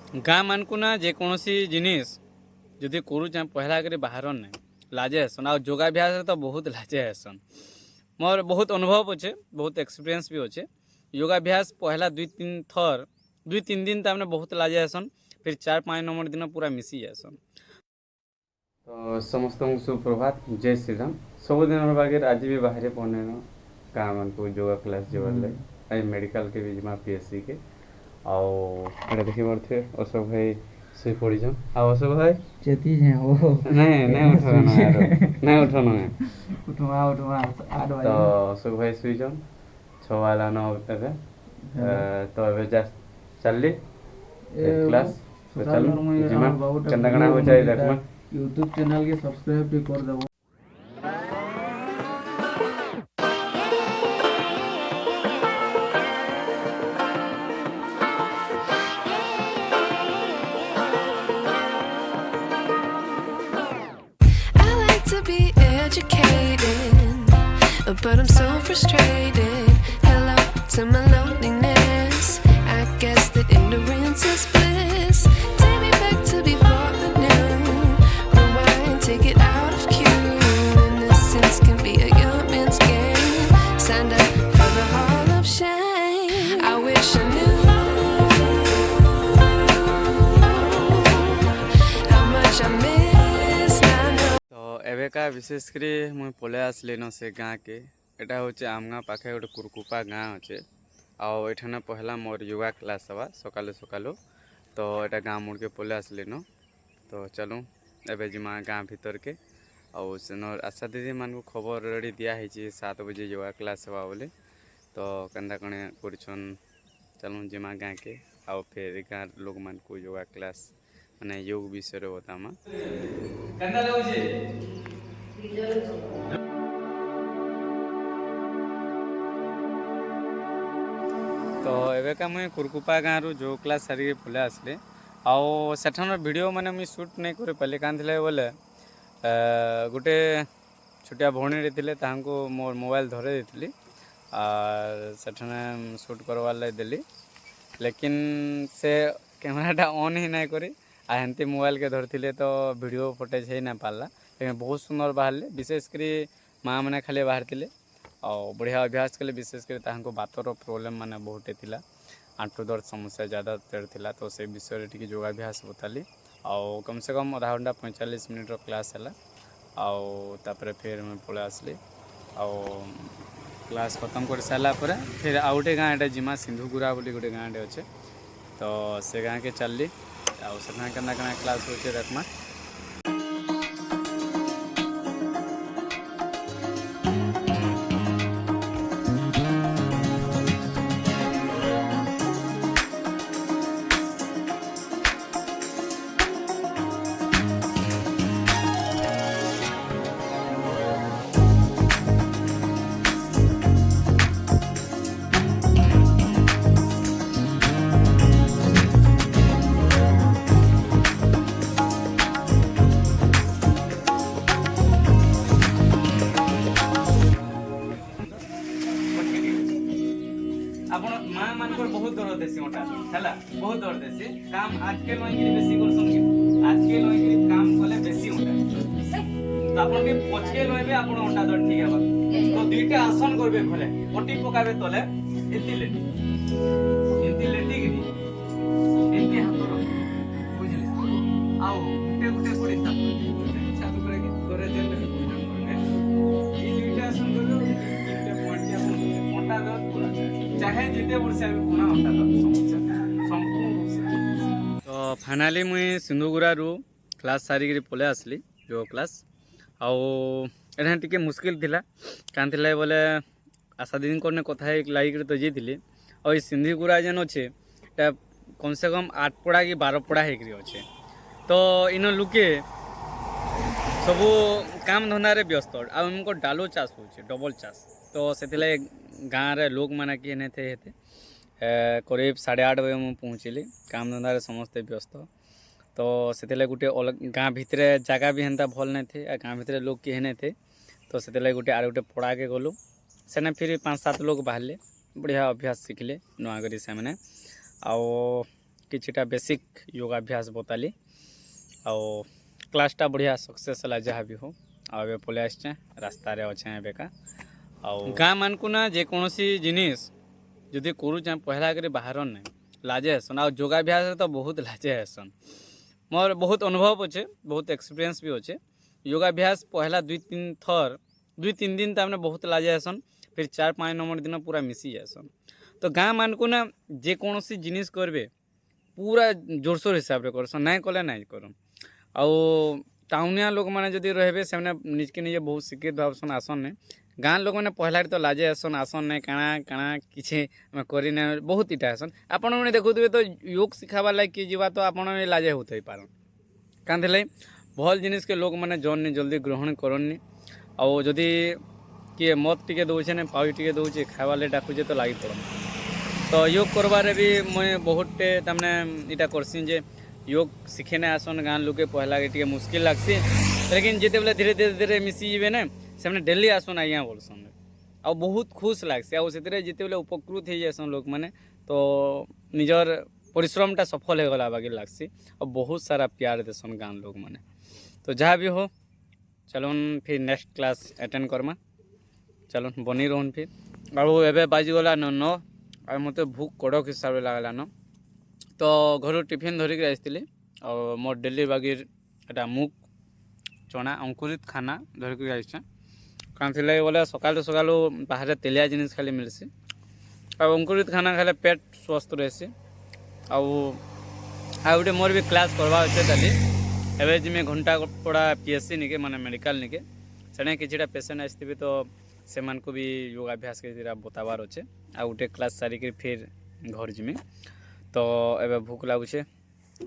गाँ मानक ना जेकोसी जिनिस जदि करुचे पहला कर बाहर ना लाजे हेसन आ योगाभ्यास तो बहुत लाजे हेसन मोर बहुत अनुभव अच्छे बहुत एक्सपीरियंस भी अच्छे योगाभ्यास पहला 2-3 दिन तमने बहुत लाजे हेसन फिर 4-5 नंबर दिन पूरा मिसी जासन। तो समस्त सुप्रभात जय श्री राम सबुदिन बागे आज भी बाहर पहने गाँ मन को योगा क्लास जवार मेडिकल के भी जमा पीएससी के आउ देखी पारे अशोक भाई शुई पड़ी अशोक भाई चेती है वो नहीं उठन उठवा तो अशोक भाई शुई 6 वाला न तो चलली क्लास तो चलो जिमा कंदा कना हो जाए देखमा यूट्यूब चैनल के सब्सक्राइब भी कर देबो। But I'm so frustrated. Hello to my loneliness. I guess that ignorance is bliss. Take me back to before the new. Rewind, take it out of cue. Innocence can be a young man's game. Signed up for the hall of shame. I wish I knew how much I miss now. तो एवेका विशेषकर मुझे पलै आसली न से गाँ के एटा हूँ आम गाँ पाखे गोटे कुरकुपा गाँ अच्छे आठाने पहला मोर योगा क्लास हवा सकालू सकालू तो यहाँ गाँ मुड़ के पलै आसली न तो चलूँ एवं जिमा गाँ भीतर के आसन आशा दीदी मान को खबर रेडी दिखाई 7 बजे योगा क्लास हवा बोले तो केन्दा कणे करछन चलूँ जिमा गाँ के आउ फिर गाँ लोग मान को योगा क्लास माने योग विषय बतामा तो एवेका मुझे कुरकुपा गाँव रू जो क्लास सारिक पलै आसली आठान वीडियो माने मुझे शूट नहीं कर पारे क्या बोले गोटे छोटिया भौणी थे मोर मोबाइल धरे देती सेठाने शूट करवार लगे देली लेकिन से कैमराटा ऑन ही नहीं करी हेमती मोबाइल के धरती तो वीडियो फुटेज हो ना पार्ला लेकिन बहुत सुंदर बाहर विशेषकर माँ मैंने खाली बाहर थे बढ़िया अभ्यास कले विशेषकर बातर प्रोब्लेम माने बहुत थिला आंठू दर्द समस्या ज़्यादा था तो से विषय टी योगाभ्यास बताली आउ कम से कम आधा घंटा 45 मिनट क्लास है आउे फिर मैं पलै आसली आउ क्लास खत्म कर सारापर फिर आउ गोटे गाँ एटा जिमा सिंधुगुरा बोली गोटे गाँ अच्छे तो से गाँ के चलली आना के क्लास होचे देखमा। माँ मान बहुत दर्द देसी ओटा है बहुत दर्द देसी काम आज के लगे बेसी कर आज के लगे काम कले बेसी ओटा तो आपन के पछे लगे आपन ओटा दर्द ठीक है तो दुईटा आसन करबे घरे पट्टी पकाबे तले एति लेटी कि एति हाथ रो बुझले आओ गुटे गुटे कोड़ी चालू करे के तोरे जेल में ई दुईटा आसन करबे दुईटा पॉइंट आपन ओटा दर्द पूरा चाहे जिते वर्ष पुनः अंटा संपूर्ण रूप से तो फाइनाली मुई सिंधुगुरा रू क्लास सारिक पलै आसली जो क्लास आठ टे मुस्किल थिला कान थिला बोले आशा दीदी को कथा लगे तो जाइली और सिंधुगुरा जेन अच्छे कम से कम 8 पड़ा कि 12 पड़ा होकर अच्छे तो इन लुके सबू काम धंदा व्यस्त आमको डालो चाष हो डबल चाष तो से गाँव रे लोग मैंने किए नहीं थे करीब 8:30 बजे मुझे पहुँचली काम धंदा समस्ते व्यस्त तो से गोटे अलग गाँ भितर जगह भी हेन्ता भल नहीं थे गाँ भितर लोग किए नहीं थे तो से गोटे आर गोटे पड़ा के गलु सेने फिर 5-7 लोग बाहर बढ़िया अभ्यास शिखले नुआ करी से मैंने किछिटा बेसिक योगाभ्यास बताली आउ क्लासटा बढ़िया सक्सेस है जहाँ भी हो आबे पलि आसचे रास्तार अच्छे एबेका आउ गाँ मानकु ना जेकोसी जिनिस जदि करुचे पहला कर बाहर ना लाजे हेसन आ योगाभ्यास तो बहुत लाजे हेसन मोर बहुत अनुभव अच्छे बहुत एक्सपीरियंस भी अच्छे योगाभ्यास पहला 2-3 दिन तमने बहुत लाजे हेसन फिर 4-5 नंबर दिन पूरा मिसी जासन तो गाँ मानकु ना जेकोसी जिनिस करबे पूरा जोरसोर हिसाब रे करसन नाई कले नाई करम आउ टाउनिया लोक मैंने जदि रहे से निजके निजे बहुत शिक्षित भावसन आसन ने गाँ लोक मैंने पहला तो लाजे आसन आसन नहीं काଣା काଣା किसी करना बहुत इटा आसन आपण मैंने देखुवे तो योग शिखाबार लगे किए जावा तो आप लाजे होते पार क्या भल जिनिस के लोक मैंने जन जल्दी ग्रहण करनी आउ जदि किए मत टे दौचे ना पाई टे दौचे खावा डाकुचे तो लगी पड़ तो योग करबारे भी मुझे बहुत तमने इटा करसी जे योग शिखे ना आसन गाँ लोके पहला के मुश्किल लगसी लेकिन जिते बेले धीरे धीरे धीरे मिसी जीवे ना से डेली आसन आज्ञा बोलसन आ बहुत खुश लगसी आउ से जिते बेले उपकृत हो जासन लोक मैंने तो निजर परिश्रमटा सफल हो गला बाकी लगसी और बहुत सारा प्यार देसन गाँ लोक मैंने तो जहाँ भी हो चलन फिर नेक्स्ट क्लास अटेंड करमा चलन बनी रहन फिर और एबे बाजीगला न और मत भूख कड़क हिसाब से लगला न तो घर टिफिन धरिक आसती और मोर डेली बागिर एटा मुग चना अंकुरित खाना धरिक आसचे कौन थी बोले सकालू सकालू बाहर तेलिया जिनिस खाली मिलसी और अंकुरित खाना खाले पेट स्वस्थ रहसी आउटे मोर भी क्लास करवा अच्छे ताली एवं जी घंटा पड़ा पीएससी निके माने मेडिकल निके से किसी पेसेंट आसती तो से को भी योगाभ्यास के बताबार अच्छे आ गोटे क्लास सारिक फिर घर जिमी तो एबे भूख लगुचे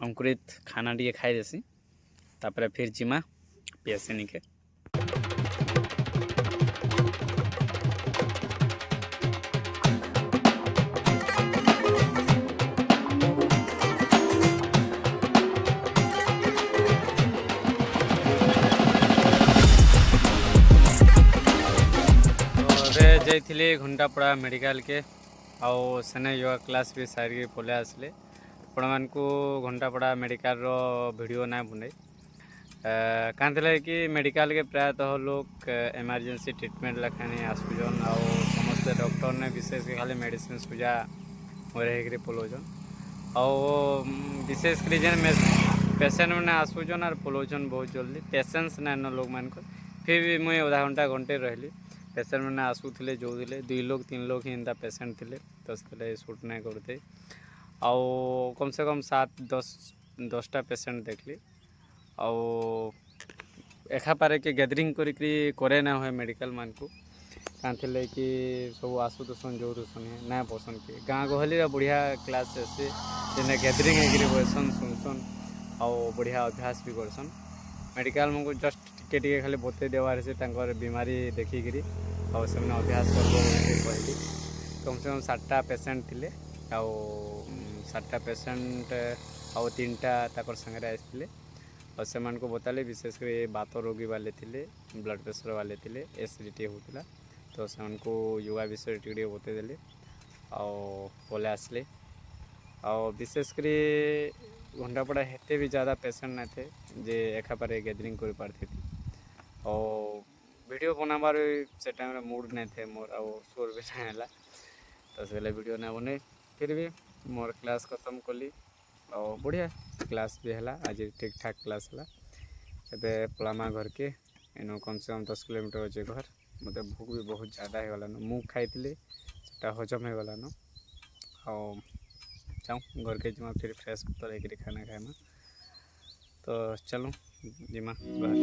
अंकुरित खाना टे खाई देसी तापर फिर जिमा पीएससी निके जाइए घंटापड़ा मेडिकल के आउ सेने योगा क्लास भी सारी पलि आसले आपण मानकु घंटापड़ा मेडिकल रो वीडियो ना बने क्या कि मेडिकल के प्रायतः लोग इमरजेंसी ट्रीटमेंट लखानी आसुजन आउ समस्त डॉक्टर ने विशेष खाली मेडिसिन सुजा रही पलोजन आउ विशेषकर जेन पेसेंट मैंने आसुजन और पलोजन बहुत जल्दी पेसेंस ना लोग मान फिर भी मुझे आधा घंटा घंटे रही पेसेंट मैंने आसूले जो 2 लोग 3 लोग ही इनता पेसेंट थे तो से सुट नहीं करते आउ कम से कम 7-10टा पेसेंट देखली आउ एखा पारे के गैदरिंग करे ना हुए मेडिकल मान को क्या थे कि सब आसुसन जो ना पसंद किए गाँ गहली बढ़िया क्लास से जेने गैदरिंग होकर बसन सुनसन आउ बढ़िया अभ्यास भी करसन मेडिकल को जस्ट टिके खाली बते देवार से बीमारी देखिकी और से अभ्यास कर कहली कम से कम 7टा पेसेंट थे आउ 7टा पेसेंट आउ 3टा ताकर संगे आसते और से को बताले विशेषकर बात रोगी वाले थे ब्लड प्रेशर वाले थे एसिडिटी होता तो से को योगा विषय टे बतेदेले आउ पले आसले और विशेषकर घंटापड़ा हेते भी ज़्यादा पेसेंट ना थे जे एका पारे गैदरिंग कर पारती थी और वीडियो बनाबार से टाइम मूड नहीं थे मोर आउ सोर भी नहीं है तो से वीडियो ना बने फिर भी मोर क्लास खत्म कली और बढ़िया क्लास भी है आज ठीक ठाक क्लास है एबे पलामा घर के इनो कम से कम 10 किलोमीटर अच्छे घर मतलब भूख भी बहुत ज़्यादा हो गलान मुग खाई से हजम हो गलान और जाऊँ घर के जिमा फिर फ्रेश तो एक खाना खाएमा तो चलो जिमा घर